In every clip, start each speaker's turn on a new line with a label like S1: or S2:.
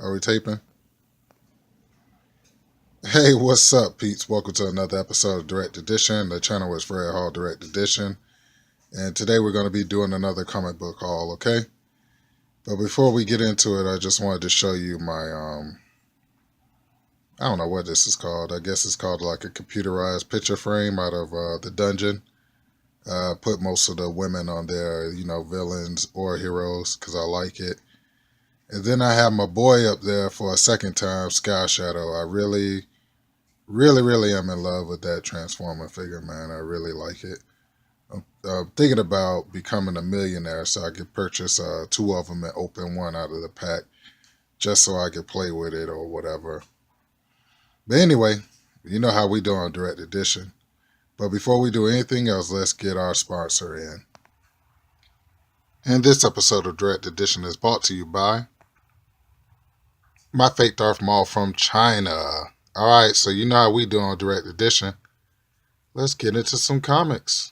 S1: Are we taping? Hey, what's up, peeps? Welcome to another episode of Direct Edition. The channel is Fred Hall Direct Edition. And today we're going to be doing another comic book haul, okay? But before we get into it, I just wanted to show you my, I don't know what this is called. I guess it's called like a computerized picture frame out of the dungeon. Put most of the women on there, villains or heroes, because I like it. And then I have my boy up there for a second time, Sky Shadow. I really am in love with that Transformer figure, man. I really like it. I'm thinking about becoming a millionaire so I could purchase two of them and open one out of the pack just so I could play with it or whatever. But anyway, you know how we do on Direct Edition. But before we do anything else, let's get our sponsor in. And this episode of Direct Edition is brought to you by my fake Darth Maul from China. Alright, so you know how we do on Direct Edition. Let's get into some comics.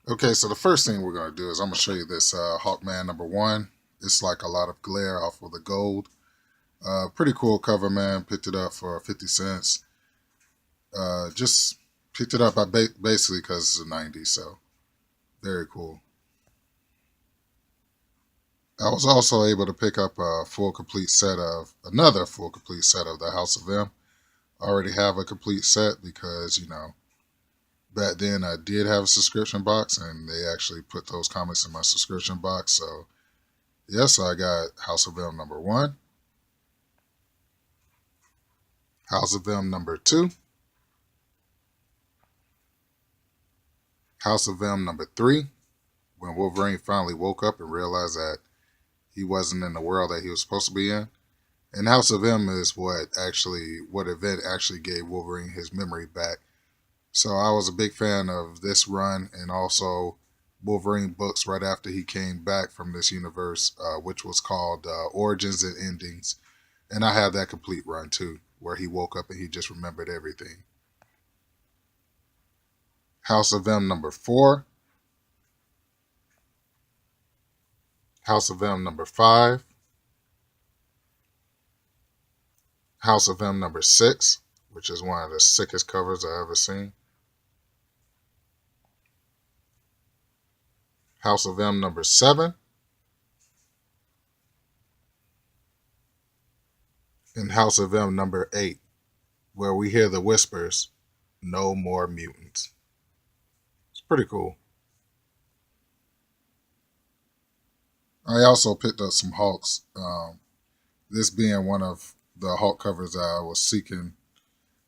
S1: Okay, so the first thing we're going to do is I'm going to show you this Hawkman #1. It's like a lot of glare off of the gold. Pretty cool cover, man. Picked it up for 50 cents. Just picked it up basically because it's the 90s, so very cool. I was also able to pick up another full complete set of the House of M. I already have a complete set because, back then I did have a subscription box and they actually put those comics in my subscription box. So, yes, I got House of M #1, House of M #2, House of M #3, when Wolverine finally woke up and realized that he wasn't in the world that he was supposed to be in. And House of M is what event actually gave Wolverine his memory back. So I was a big fan of this run and also Wolverine books right after he came back from this universe, which was called Origins and Endings. And I have that complete run too, where he woke up and he just remembered everything. House of M #4, House of M #5, House of M #6, which is one of the sickest covers I've ever seen. House of M #7, and House of M #8, where we hear the whispers, "No more mutants." It's pretty cool. I also picked up some Hulks. This being one of the Hulk covers I was seeking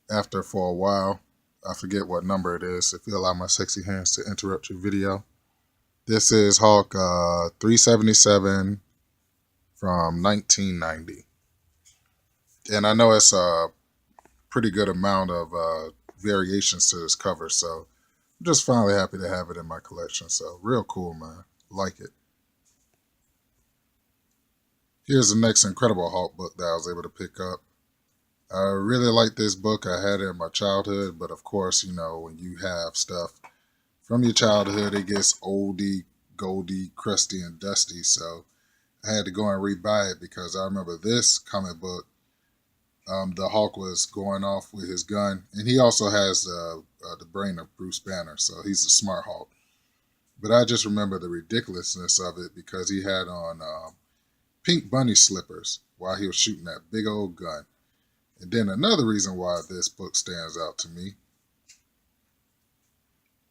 S1: after for a while. I forget what number it is, if you allow my sexy hands to interrupt your video. This is Hulk 377 from 1990. And I know it's a pretty good amount of variations to this cover, so I'm just finally happy to have it in my collection. So real cool, man. Like it. Here's the next Incredible Hulk book that I was able to pick up. I really like this book. I had it in my childhood, but of course, when you have stuff from your childhood, it gets oldie, goldie, crusty, and dusty. So I had to go and rebuy it because I remember this comic book. The Hulk was going off with his gun, and he also has the brain of Bruce Banner, so he's a smart Hulk. But I just remember the ridiculousness of it because he had on pink bunny slippers while he was shooting that big old gun. And then another reason why this book stands out to me,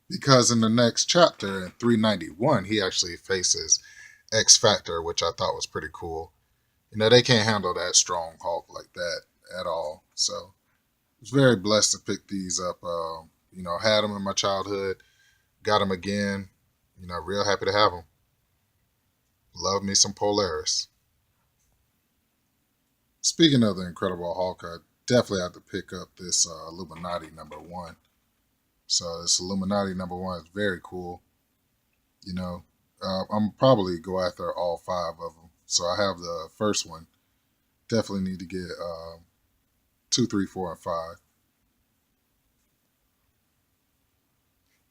S1: because in the next chapter, in 391, he actually faces X-Factor, which I thought was pretty cool. They can't handle that strong Hulk like that at all. So I was very blessed to pick these up. Had them in my childhood, got them again. Real happy to have them. Love me some Polaris. Speaking of the Incredible Hulk, I definitely have to pick up this Illuminati #1. So this Illuminati #1 is very cool. I'm probably go after all 5 of them. So I have the first one. Definitely need to get 2, 3, 4, and 5.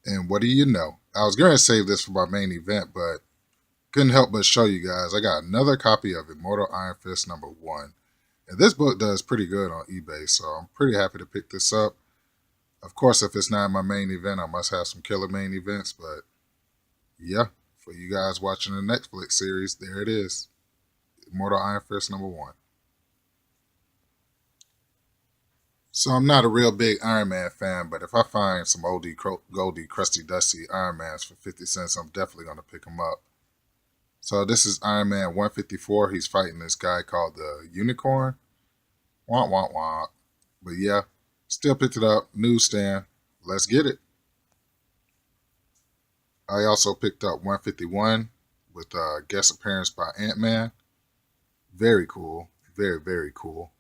S1: And what do you know? I was going to save this for my main event, but couldn't help but show you guys I got another copy of Immortal Iron Fist #1. And this book does pretty good on eBay, so I'm pretty happy to pick this up. Of course, if it's not my main event, I must have some killer main events, but yeah, for you guys watching the Netflix series, there it is. Immortal Iron Fist #1. So I'm not a real big Iron Man fan, but if I find some oldie, goldie, crusty, dusty Iron Mans for 50 cents, I'm definitely going to pick them up. So this is Iron Man 154. He's fighting this guy called the Unicorn. Womp, womp, womp. But yeah, still picked it up. Newsstand. Let's get it. I also picked up 151 with a guest appearance by Ant-Man. Very cool. Very, very cool.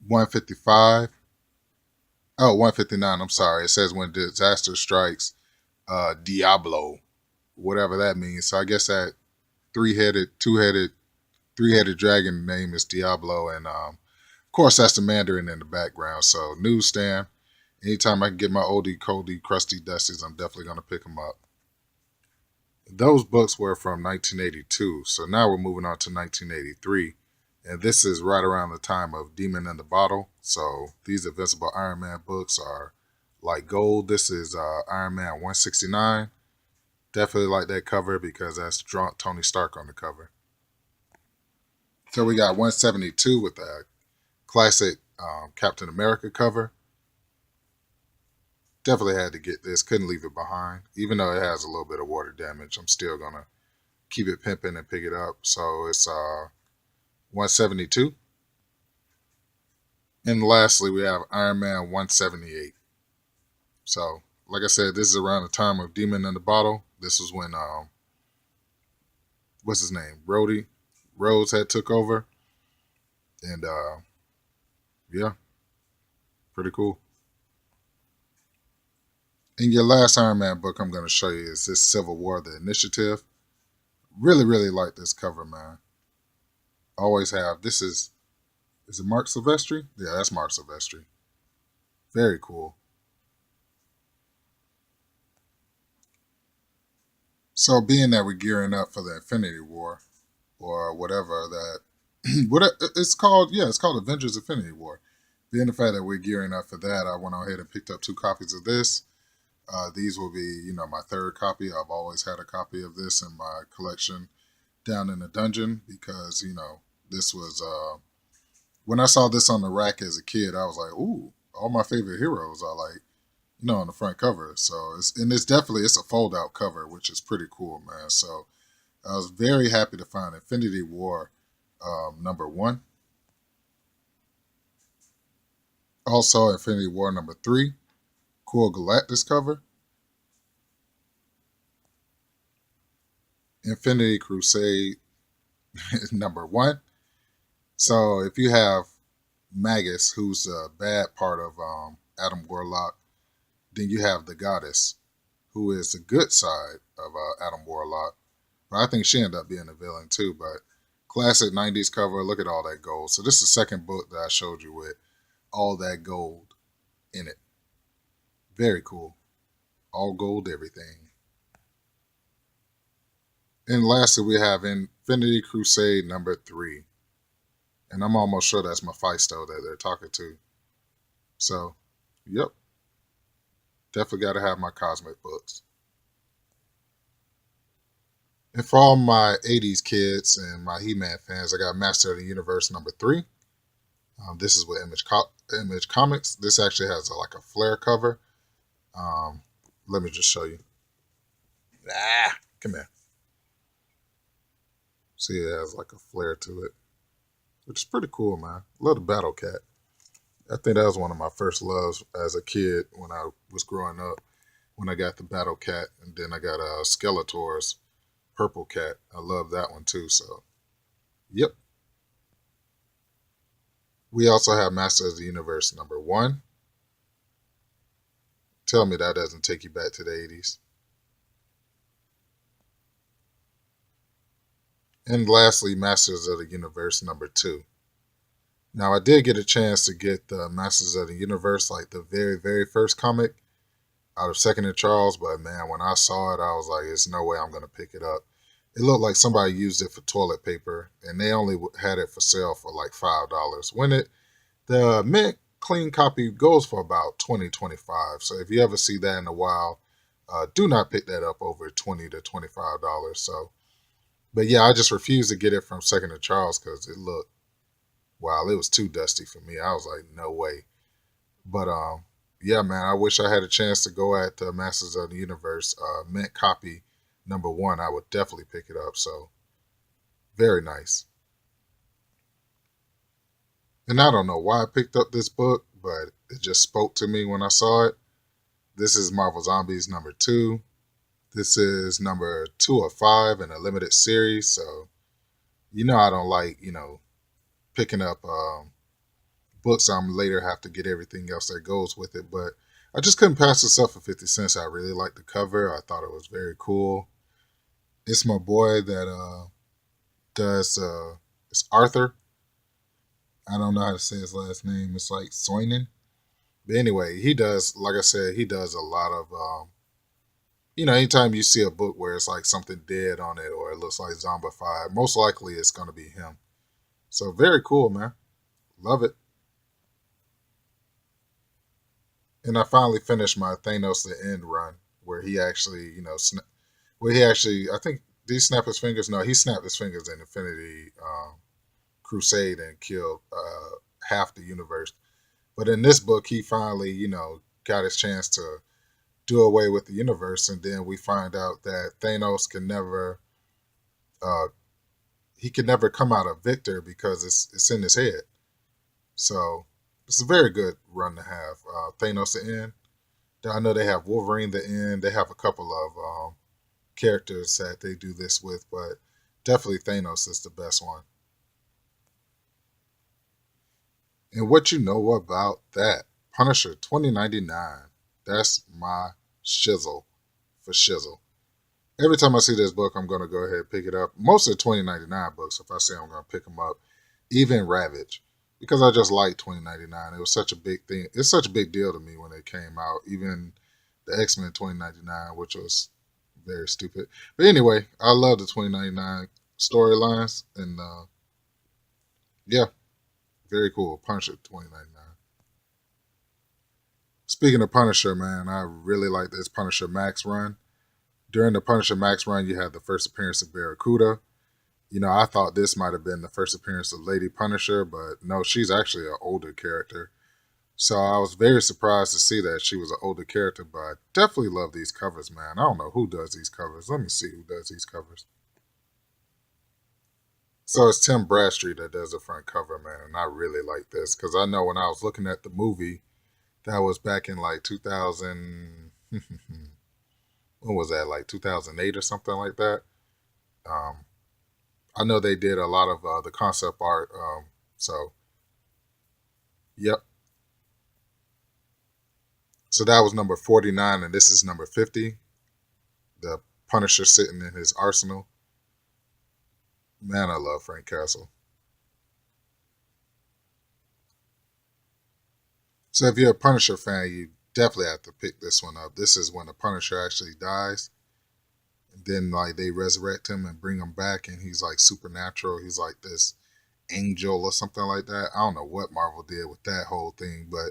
S1: 155. Oh, 159. I'm sorry. It says when disaster strikes, Diablo, whatever that means. So I guess that three-headed dragon name is Diablo, and of course that's the Mandarin in the background. So newsstand. Anytime I can get my oldie, coldie, crusty, dusties, I'm definitely gonna pick them up. Those books were from 1982, so now we're moving on to 1983. And this is right around the time of Demon in the Bottle. So these Invincible Iron Man books are like gold. This is Iron Man 169. Definitely like that cover because that's drunk Tony Stark on the cover. So we got 172 with the classic Captain America cover. Definitely had to get this. Couldn't leave it behind. Even though it has a little bit of water damage, I'm still going to keep it pimping and pick it up. So it's 172. And lastly, we have Iron Man 178. So, like I said, this is around the time of Demon in the Bottle. This was when, what's his name? Rhodes had took over. And, yeah, pretty cool. And your last Iron Man book I'm going to show you is this Civil War, The Initiative. Really, really like this cover, man. Always have. This is it Marc Silvestri? Yeah, that's Marc Silvestri. Very cool. So being that we're gearing up for the Infinity War, or whatever that, what it's called, yeah, it's called Avengers Infinity War. Being the fact that we're gearing up for that, I went ahead and picked up 2 copies of this. These will be, my third copy. I've always had a copy of this in my collection down in the dungeon because, this was, when I saw this on the rack as a kid, I was like, ooh, all my favorite heroes are like, on the front cover. So it's a fold out cover, which is pretty cool, man. So I was very happy to find Infinity War #1. Also Infinity War #3, cool Galactus cover. Infinity Crusade #1. So if you have Magus, who's a bad part of Adam Warlock, then you have the Goddess, who is the good side of Adam Warlock. But I think she ended up being a villain too. But classic 90s cover. Look at all that gold. So this is the second book that I showed you with all that gold in it. Very cool. All gold, everything. And lastly, we have Infinity Crusade #3. And I'm almost sure that's Mephisto that they're talking to. So, yep. Definitely got to have my cosmic books. And for all my 80s kids and my He-Man fans, I got Master of the Universe #3. This is with Image Comics. This actually has like a flare cover. Let me just show you. Come here. See, it has like a flare to it, which is pretty cool, man. Love the Battle Cat. I think that was one of my first loves as a kid when I was growing up, when I got the Battle Cat, and then I got Skeletor's Purple Cat. I love that one too, so yep. We also have Master of the Universe #1. Tell me that doesn't take you back to the 80s. And lastly, Masters of the Universe #2. Now, I did get a chance to get the Masters of the Universe, like the very, very first comic. out of Second and Charles, but man, when I saw it, I was like, "There's no way I'm gonna pick it up." It looked like somebody used it for toilet paper, and they only had it for sale for like $5. When the mint clean copy goes for about 20-25. So if you ever see that in a while, do not pick that up over $20 to $25. So, but yeah, I just refused to get it from Second and Charles because it looked, wow, it was too dusty for me. I was like, no way. But yeah, man, I wish I had a chance to go at Masters of the Universe mint copy #1. I would definitely pick it up. So very nice. And I don't know why I picked up this book, but it just spoke to me when I saw it. This is Marvel Zombies #2. This is #2 of 5 in a limited series. So I don't like picking up books I'm later have to get everything else that goes with it. But I just couldn't pass this up for 50 cents. I really liked the cover. I thought it was very cool. It's my boy that does it's Arthur. I don't know how to say his last name. It's like Soinen. But anyway, he does, like I said, he does a lot of anytime you see a book where it's like something dead on it or it looks like zombified, most likely it's gonna be him. So very cool, man. Love it. And I finally finished my Thanos the End run, where he actually, where he actually, I think, did he snap his fingers? No, he snapped his fingers in Infinity Crusade and killed half the universe. But in this book, he finally, got his chance to do away with the universe, and then we find out that Thanos can never, uh, he can never come out a victor because it's in his head. So it's a very good run to have. Thanos the End. I know they have Wolverine the End. They have a couple of characters that they do this with, but definitely Thanos is the best one. And what you know about that? Punisher 2099. That's my shizzle for shizzle. Every time I see this book, I'm going to go ahead and pick it up. Most of the 2099 books, if I say I'm going to pick them up, even Ravage, because I just like 2099. It was such a big thing. It's such a big deal to me when it came out. Even the X-Men 2099, which was very stupid. But anyway, I love the 2099 storylines. And yeah, very cool. Punisher 2099. Speaking of Punisher, man, I really like this Punisher Max run. During the Punisher Max run, you had the first appearance of Barracuda. I thought this might have been the first appearance of Lady Punisher, but no, she's actually an older character. So I was very surprised to see that she was an older character, but I definitely love these covers, man. I don't know who does these covers. Let me see who does these covers. So it's Tim Bradstreet that does the front cover, man, and I really like this because I know when I was looking at the movie, that was back in like 2000. When was that? Like 2008 or something like that. Um, I know they did a lot of the concept art. So, yep. So that was #49, and this is #50. The Punisher sitting in his arsenal. Man, I love Frank Castle. So if you're a Punisher fan, you definitely have to pick this one up. This is when the Punisher actually dies. And then like they resurrect him and bring him back, and he's like supernatural. He's like this angel or something like that. I don't know what Marvel did with that whole thing, but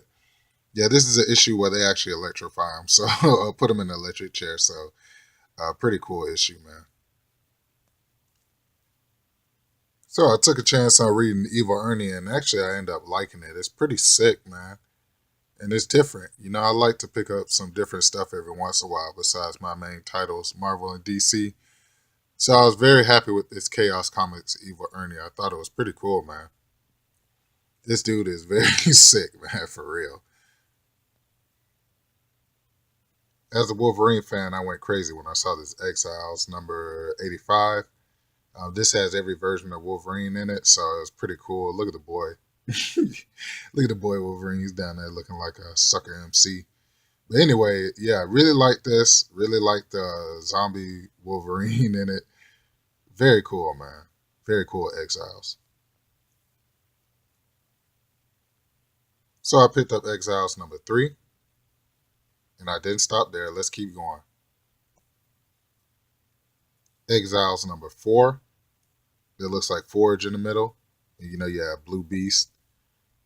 S1: yeah, this is an issue where they actually electrify him. So put him in an electric chair. So pretty cool issue, man. So I took a chance on reading Evil Ernie, and actually I ended up liking it. It's pretty sick, man, and it's different. I like to pick up some different stuff every once in a while besides my main titles, Marvel and DC. So I was very happy with this Chaos Comics Evil Ernie. I thought it was pretty cool, man. This dude is very sick, man, for real. As a Wolverine fan, I went crazy when I saw this Exiles #85. This has every version of Wolverine in it, so it's pretty cool. Look at the boy. Look at the boy Wolverine. He's down there looking like a sucker MC. But anyway, yeah, really like this. Really like the zombie Wolverine in it. Very cool, man. Very cool Exiles. So I picked up Exiles #3. And I didn't stop there. Let's keep going. Exiles number 4. It looks like Forge in the middle. And you have Blue Beast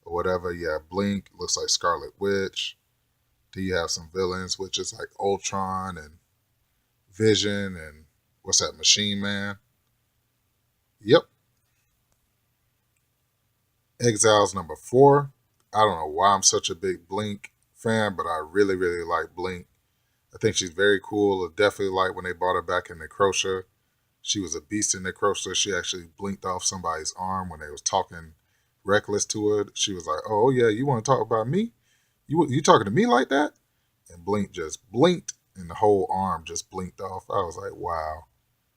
S1: or whatever. You have Blink. Looks like Scarlet Witch. Then you have some villains, which is like Ultron and Vision and what's that, Machine Man. Yep. Exiles number 4. I don't know why I'm such a big Blink fan, but I really, really like Blink. I think she's very cool. I definitely like when they brought her back in Necrosha. She was a beast in Necrosha. She actually blinked off somebody's arm when they was talking reckless to her. She was like, "Oh yeah, you want to talk about me? You talking to me like that?" And Blink just blinked, and the whole arm just blinked off. I was like, "Wow,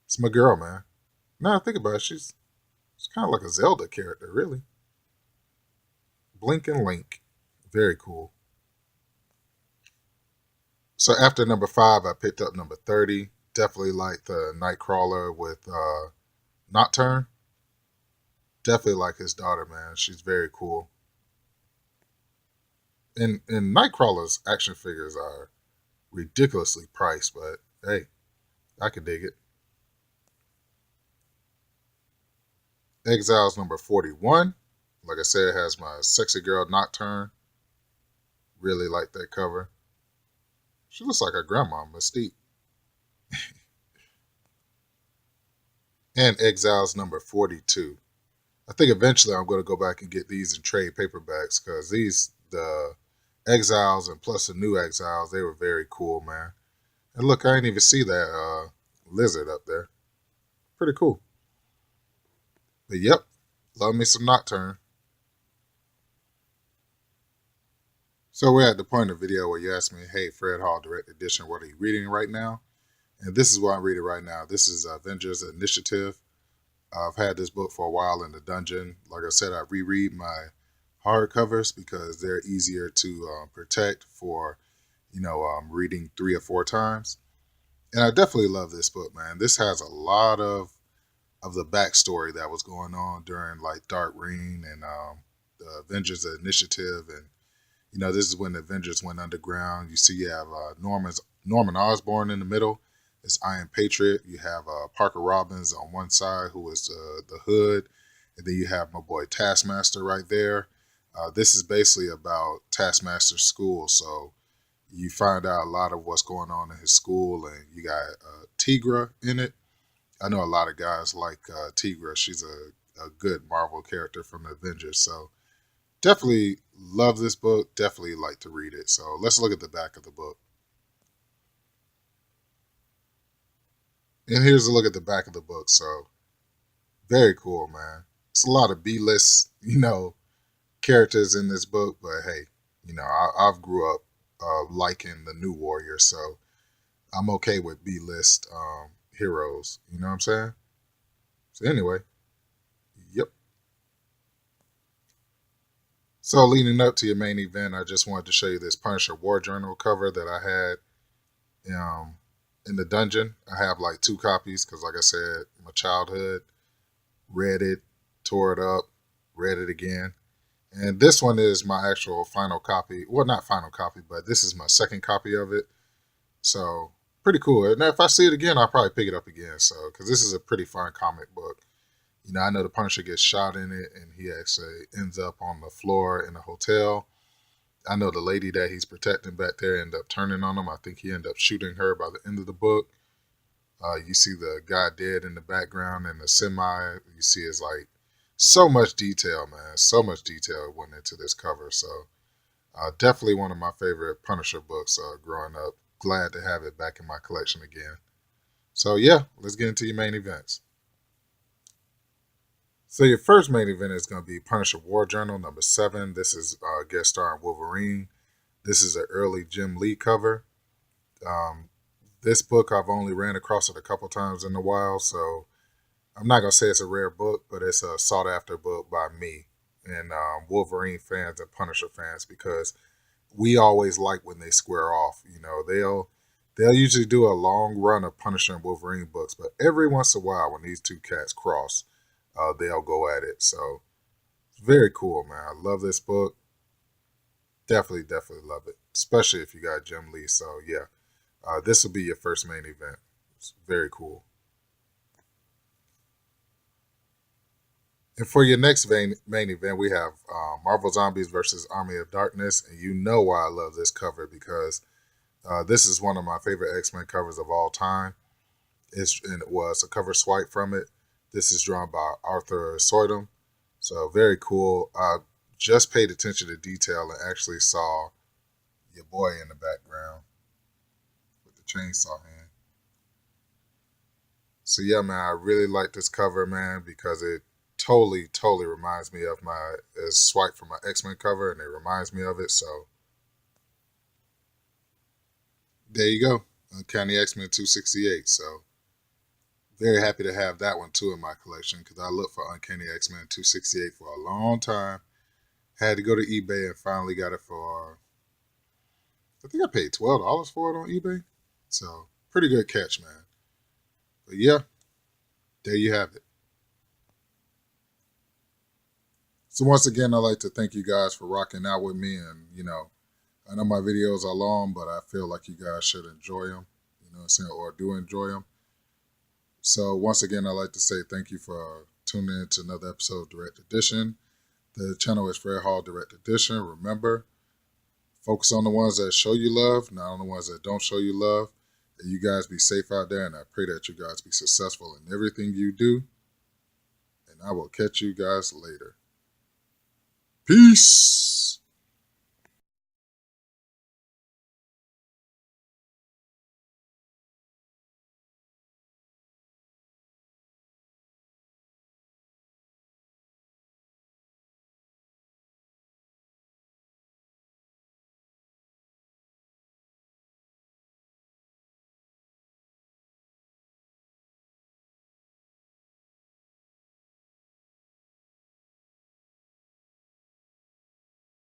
S1: it's my girl, man." Now I think about it, she's kind of like a Zelda character, really. Blink and Link, very cool. So after number 5, I picked up number 30. Definitely like the Nightcrawler with Nocturne. Definitely like his daughter, man. She's very cool. And Nightcrawler's action figures are ridiculously priced, but hey, I can dig it. Exiles number 41. Like I said, has my sexy girl Nocturne. Really like that cover. She looks like her grandma, Mystique. And Exiles number 42. I think eventually I'm going to go back and get these in trade paperbacks because the Exiles and plus the new Exiles, they were very cool, man. And look, I didn't even see that lizard up there. Pretty cool. But yep, love me some Nocturne. So we're at the point of the video where you ask me, hey, Fred Hall, Direct Edition, what are you reading right now? And this is what I'm reading right now. This is Avengers Initiative. I've had this book for a while in the dungeon. Like I said, I reread my hardcovers because they're easier to protect for, reading 3 or 4 times. And I definitely love this book, man. This has a lot of the backstory that was going on during like Dark Reign and the Avengers Initiative, and this is when the Avengers went underground. You see, you have Norman Osborn in the middle. It's Iron Patriot. You have Parker Robbins on one side, who is the Hood, and then you have my boy Taskmaster right there. This is basically about Taskmaster's school, so you find out a lot of what's going on in his school, and you got Tigra in it. I know a lot of guys like Tigra. She's a good Marvel character from the Avengers, so definitely love this book. Definitely like to read it. So let's look at the back of the book. And here's a look at the back of the book. So very cool, man. It's a lot of B-list, characters in this book, but hey, I've grew up liking the New Warrior, so I'm okay with B-list heroes. You know what I'm saying? So anyway, yep. So leading up to your main event, I just wanted to show you this Punisher War Journal cover that I had in the dungeon. I have like 2 copies because, like I said, my childhood, read it, tore it up, read it again. And this one is my actual final copy. Well, not final copy, but this is my second copy of it. So pretty cool. And if I see it again, I'll probably pick it up again. So, because this is a pretty fun comic book. I know the Punisher gets shot in it, and he actually ends up on the floor in a hotel. I know the lady that he's protecting back there ended up turning on him. I think he ended up shooting her by the end of the book. You see the guy dead in the background and the semi. You see it's like so much detail, man. So much detail went into this cover. So definitely one of my favorite Punisher books growing up. Glad to have it back in my collection again. So yeah, let's get into your main events. So your first main event is going to be Punisher War Journal number 7. This is guest starring Wolverine. This is an early Jim Lee cover. This book I've only ran across it a couple times in a while, so I'm not going to say it's a rare book, but it's a sought after book by me and Wolverine fans and Punisher fans, because we always like when they square off. They'll usually do a long run of Punisher and Wolverine books, but every once in a while when these 2 cats cross, they'll go at it. So it's very cool, man. I love this book. Definitely love it, especially if you got Jim Lee. So yeah, this will be your first main event. It's very cool. And for your next main event, we have Marvel Zombies versus Army of Darkness. And you know why I love this cover because this is one of my favorite X Men covers of all time. And it was a cover swipe from it. This is drawn by Arthur Soydum. So very cool. I just paid attention to detail and actually saw your boy in the background with the chainsaw hand. So yeah, man, I really like this cover, man, because it totally reminds me of my swipe from my X Men cover, and it reminds me of it. So there you go, Uncanny X Men 268. So very happy to have that one too in my collection because I looked for Uncanny X Men 268 for a long time. Had to go to eBay and finally got it for, I think I paid $12 for it on eBay. So pretty good catch, man. But yeah, there you have it. So once again, I'd like to thank you guys for rocking out with me. And, I know my videos are long, but I feel like you guys should enjoy them, what I'm saying, or do enjoy them. So once again, I'd like to say thank you for tuning in to another episode of Direct Edition. The channel is Fred Hall Direct Edition. Remember, focus on the ones that show you love, not on the ones that don't show you love. And you guys be safe out there, and I pray that you guys be successful in everything you do. And I will catch you guys later. Peace.